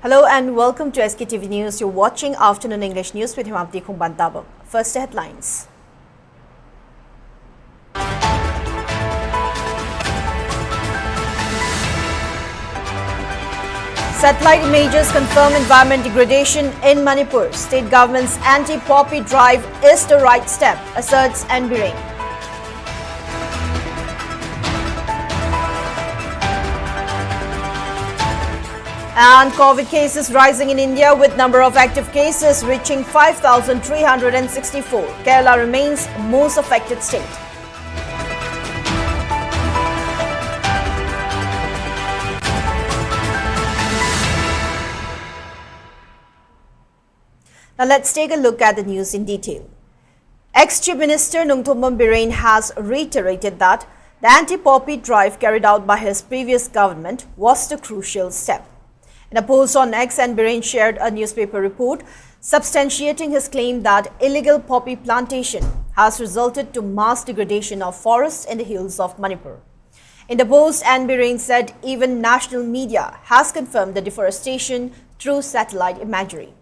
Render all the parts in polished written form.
Hello and welcome to Sktv's News. You're watching Afternoon English News with Himapti Kumbantaba. First headlines. Satellite images confirm environment degradation in Manipur. State government's anti-poppy drive is the right step, asserts N. And COVID cases rising in India with number of active cases reaching 5,364. Kerala remains most affected state. Now let's take a look at the news in detail. Ex-Chief Minister Nungthombam Biren has reiterated that the anti-poppy drive carried out by his previous government was the crucial step. In a post on X, N. Biren shared a newspaper report substantiating his claim that illegal poppy plantation has resulted to mass degradation of forests in the hills of Manipur. In the post, N. Biren said even national media has confirmed the deforestation through satellite imagery.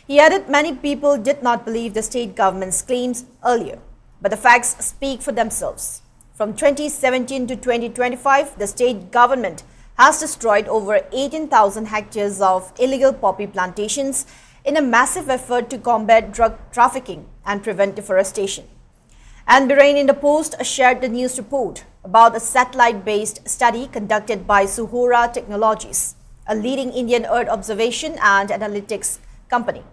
He added many people did not believe the state government's claims earlier, but the facts speak for themselves. From 2017 to 2025, the state government has destroyed over 18,000 hectares of illegal poppy plantations in a massive effort to combat drug trafficking and prevent deforestation. And Biren in the post shared the news report about a satellite-based study conducted by Suhora Technologies, a leading Indian Earth observation and analytics company.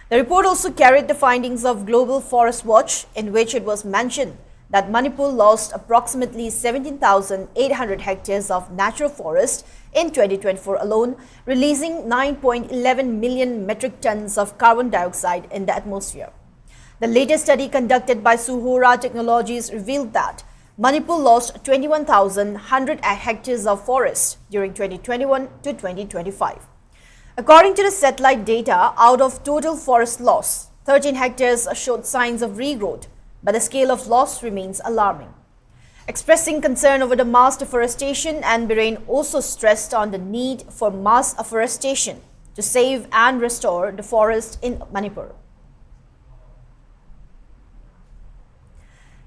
The report also carried the findings of Global Forest Watch, in which it was mentioned that Manipur lost approximately 17,800 hectares of natural forest in 2024 alone, releasing 9.11 million metric tons of carbon dioxide in the atmosphere. The latest study conducted by Suhora Technologies revealed that Manipur lost 21,100 hectares of forest during 2021 to 2025. According to the satellite data, out of total forest loss, 13 hectares showed signs of regrowth, but the scale of loss remains alarming. Expressing concern over the mass deforestation, N. Biren also stressed on the need for mass afforestation to save and restore the forest in Manipur.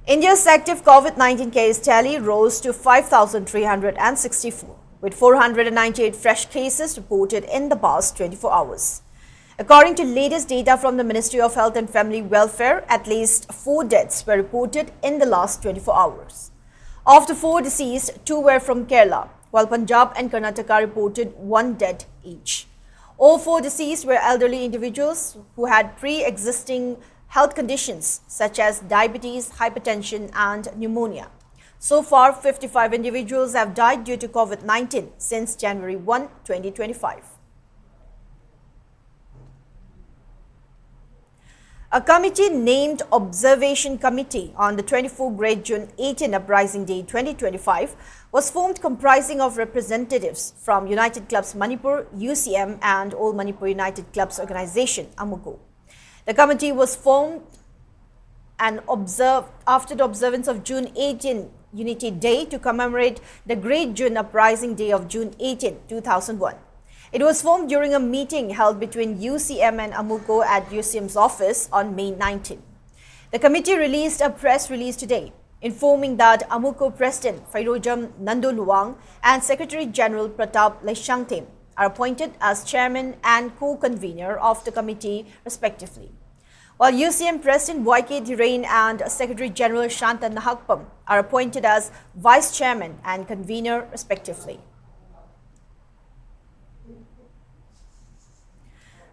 India's active COVID-19 case tally rose to 5,364, with 498 fresh cases reported in the past 24 hours. According to latest data from the Ministry of Health and Family Welfare, at least 4 deaths were reported in the last 24 hours. Of the 4 deceased, 2 were from Kerala, while Punjab and Karnataka reported 1 death each. All 4 deceased were elderly individuals who had pre-existing health conditions such as diabetes, hypertension and pneumonia. So far, 55 individuals have died due to COVID-19 since January 1, 2025. A committee named Observation Committee on the 24 Great June 18 Uprising Day 2025 was formed, comprising of representatives from United Clubs Manipur, UCM and All Manipur United Clubs Organization, AMUCO. The committee was formed and observed after the observance of June 18 Unity Day to commemorate the Great June Uprising Day of June 18, 2001. It was formed during a meeting held between UCM and AMUCO at UCM's office on May 19. The committee released a press release today informing that AMUCO President Fairojam Nandoluwang and Secretary General Pratap Laishangtem are appointed as chairman and co-convener of the committee respectively, while UCM President YK Dhirain and Secretary General Shanta Nahakpam are appointed as vice chairman and convener respectively.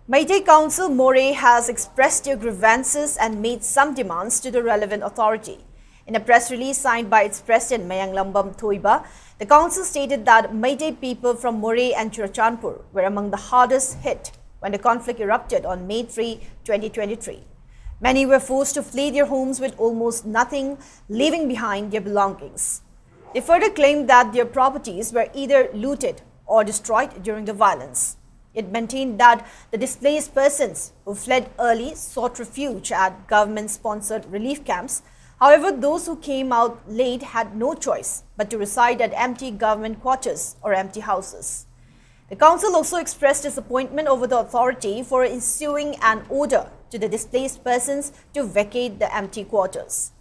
Meetei Council Moray has expressed their grievances and made some demands to the relevant authority. In a press release signed by its president Mayang Lambam Thoiba, the council stated that Meitei people from Moray and Churachandpur were among the hardest hit when the conflict erupted on May 3, 2023. Many were forced to flee their homes with almost nothing, leaving behind their belongings. They further claimed that their properties were either looted or destroyed during the violence. It maintained that the displaced persons who fled early sought refuge at government-sponsored relief camps. However, those who came out late had no choice but to reside at empty government quarters or empty houses. The council also expressed disappointment over the authority for issuing an order to the displaced persons to vacate the empty quarters.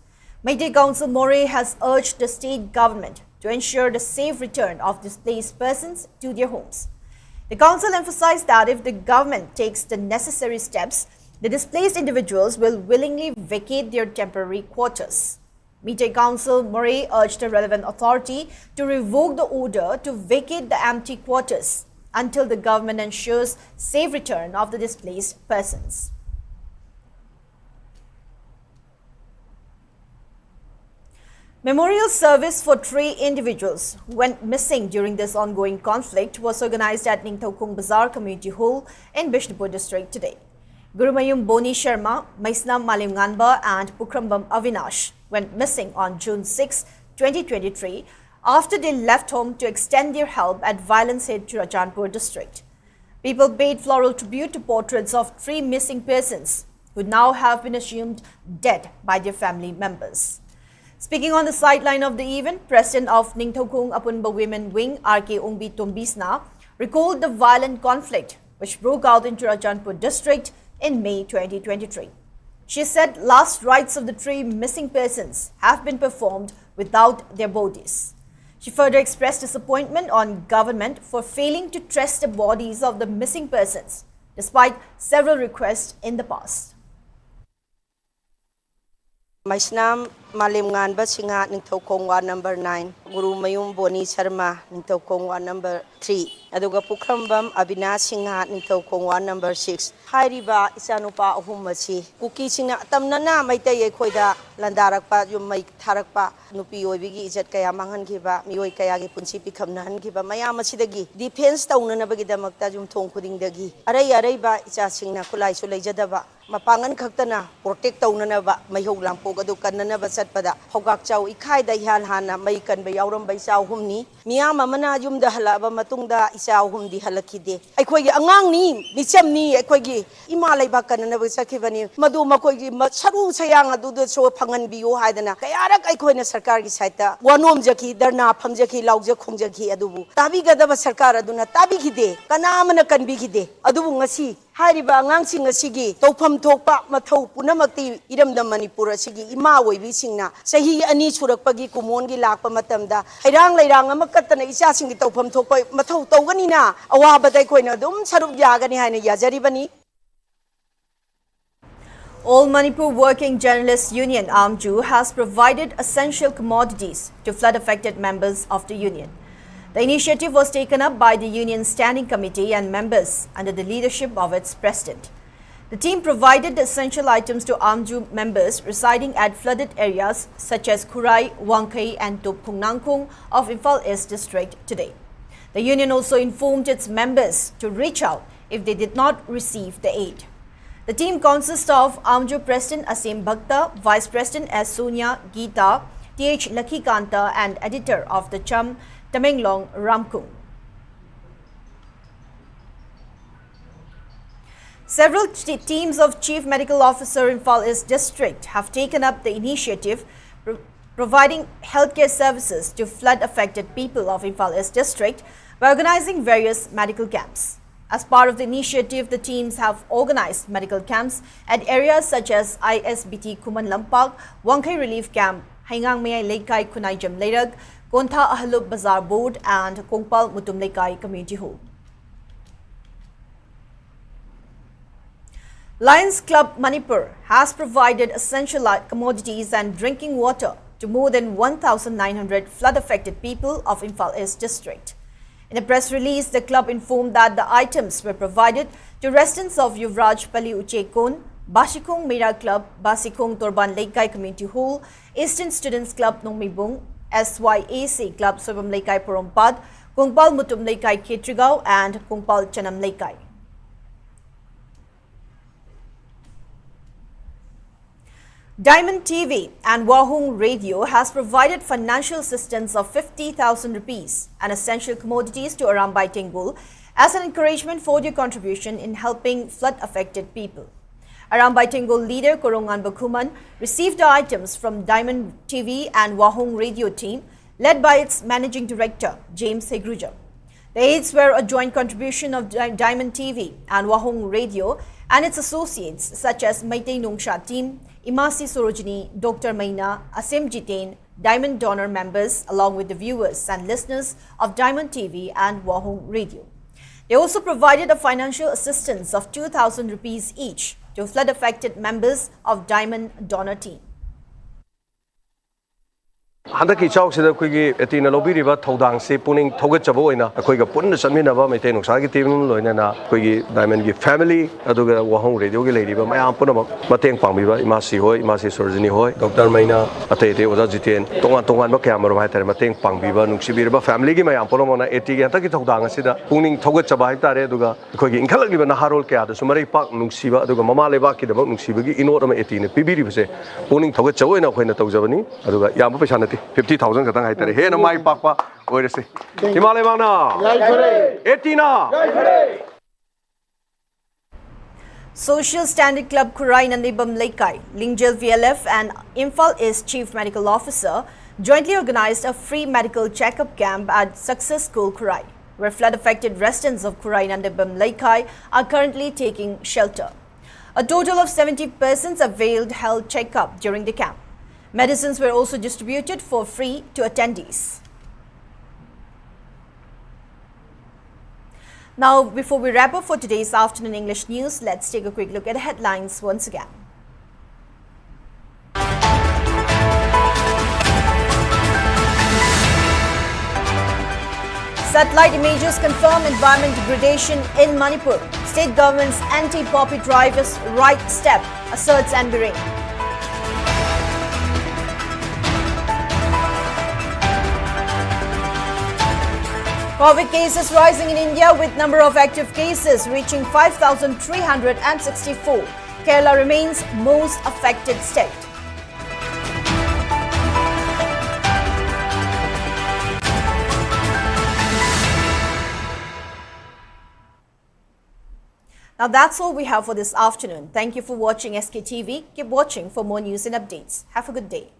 Meetei Council Moray has urged the state government to ensure the safe return of displaced persons to their homes. The council emphasized that if the government takes the necessary steps, the displaced individuals will willingly vacate their temporary quarters. Meetei Council Moray urged the relevant authority to revoke the order to vacate the empty quarters until the government ensures safe return of the displaced persons. Memorial service for 3 individuals who went missing during this ongoing conflict was organized at Ningthokong Bazaar Community Hall in Bishnupur district today. Gurumayum Boni Sharma, Maisnam Malim Nganba and Pukrambam Avinash went missing on June 6, 2023 after they left home to extend their help at violence-hit Churachandpur district. People paid floral tribute to portraits of 3 missing persons who now have been assumed dead by their family members. Speaking on the sideline of the event, President of Ningthokong Apunba Women Wing, R.K. Ongbi Tombisna, recalled the violent conflict which broke out in Churachandpur district in May 2023. She said last rites of the 3 missing persons have been performed without their bodies. She further expressed disappointment on government for failing to trace the bodies of the missing persons, despite several requests in the past. Maisnam Malim Nganba Singa Ningthokong Ward number 9, Guru Mayum Boni Sharma Ningthokong Ward number 3, Aduga Pukrambam Abina Singa Ningthokong Ward number 6. Hairiba Isanupa Ahumasi, Kuki Singa Tamnana Meitei Koida, Landarakpa, Yumai Tarakpa, Nupi Oibigi Izat Kayamangan Kiba, Mioi Kayagi Punsipi Kamnan Kiba, Mayamasidagi, Depends Town Nabagida Jum Tong Pudding Dagi, Arayba Isasing Nakulai Sulejadaba. Mapangan kaktana protect taunanaba mayhog lampo adu kannanaba satpada hogak chau ikhai da hal hana mai kan ba yauram bai chau humni miyam amana yumda halaba matungda isau humdi halakide aikhoigi angang ni micham ni aikhoigi ima laiba kannanaba sakhibani madu makoigi saru sayang adu de so phangan biyo haidana kayarak aikhoina sarkar gi saita wanom jaki darna phamjaki laujak khongjaki adubu tabi gadaba sarkar aduna tabi gide kanamana kanbi gide adubu ngasi Hariba Nangsing Sigi, Topam Topa, Mato, Punamakti, Idam the Manipur Sigi, Imawe, Visingna, Sahi Ani Surakpagi, Kumongi Lapa Matamda, Irang Lairang, Makatan, Isasing Topam Topa, Mato, Toganina, Awaba Daikoina, Dum Sarup Yagani, Yazaribani. All Manipur Working Journalists Union AMJU has provided essential commodities to flood-affected members of the union. The initiative was taken up by the Union Standing Committee and members under the leadership of its president. The team provided the essential items to AMJU members residing at flooded areas such as Kurai, Wangkai and Tupkungnangkung of Imphal East district today. The union also informed its members to reach out if they did not receive the aid. The team consists of AMJU President Asim Bhakta, Vice President S. Sonia Geeta, T.H. Lakhikanta and editor of the Cham, Tamenglong Ramkung. Several teams of Chief Medical Officer in Imphal East District have taken up the initiative providing healthcare services to flood-affected people of Imphal East District by organizing various medical camps. As part of the initiative, the teams have organized medical camps at areas such as ISBT Kuman Lampak, Wangkai Relief Camp, Haingang Mayai Leikai Kunai Jam Lerag, Kontha Ahalub Bazaar Board and Kongpal Mutum Leikai Community Hall. Lions Club Manipur has provided essential commodities and drinking water to more than 1,900 flood-affected people of Imphal East District. In a press release, the club informed that the items were provided to residents of Yuvraj Pali Uchekon, Basikong Mira Club, Basikong Torban Leikai Community Hall, Eastern Students Club Nongmibung, SYAC Club Sobam Leikai Porompad, Kongpal Mutum Leikai Ketrigao and Kongpal Chanam Leikai. Diamond TV and Wahung Radio has provided financial assistance of 50,000 rupees and essential commodities to Arambai Tengul as an encouragement for their contribution in helping flood-affected people. Arambai Tengul leader Korongan Bakuman received the items from Diamond TV and Wahung Radio team led by its managing director James Hegruja. The aids were a joint contribution of Diamond TV and Wahong Radio and its associates such as Meetei Nungsha Team, Imasi Sorojini, Dr. Maina, Asim Jitain, Diamond donor members along with the viewers and listeners of Diamond TV and Wahong Radio. They also provided a financial assistance of 2,000 rupees each to flood-affected members of Diamond donor team. Handaki chawsida akhoi etina lobiriba thodangse puning thogatchabo oina akhoi ga punna chanminaba Meetei Nungsha gi team loinana akhoi Diamond gi family aduga Wahong Radio gi leiriba mayam punama mateng pangbiba Imasi Sorojini hoi Dr. Maina ate Oja Jiten tongan ba kya marom haitare mateng pangbiba nungsibirba family gi mayam punama 80 gi handaki thodang asida puning thogatchaba haitare aduga akhoi gi inkhalakliba naharol kya da sumarai pak nungsiba aduga mama leba ki dabak nungsiba gi inot ama 80 ne pibiribase puning thogatchabo oina akhoi na tawjabani aduga yamba paisa 50,000 katang haitare he na mai pakpa oirese Himalaya mana etina Social Standard Club Kurai Nandibam Laikai, Lingjel VLF and Imphal is Chief Medical Officer jointly organized a free medical checkup camp at Success School Kurai, where flood-affected residents of Kurai Nandibam Laikai are currently taking shelter. A total of 70 persons availed health checkup during the camp. Medicines were also distributed for free to attendees. Now, before we wrap up for today's afternoon English news, let's take a quick look at the headlines once again. Satellite images confirm environment degradation in Manipur. State government's anti-poppy drive is right step, asserts Biren. COVID cases rising in India with number of active cases reaching 5,364. Kerala remains most affected state. Now that's all we have for this afternoon. Thank you for watching SKTV. Keep watching for more news and updates. Have a good day.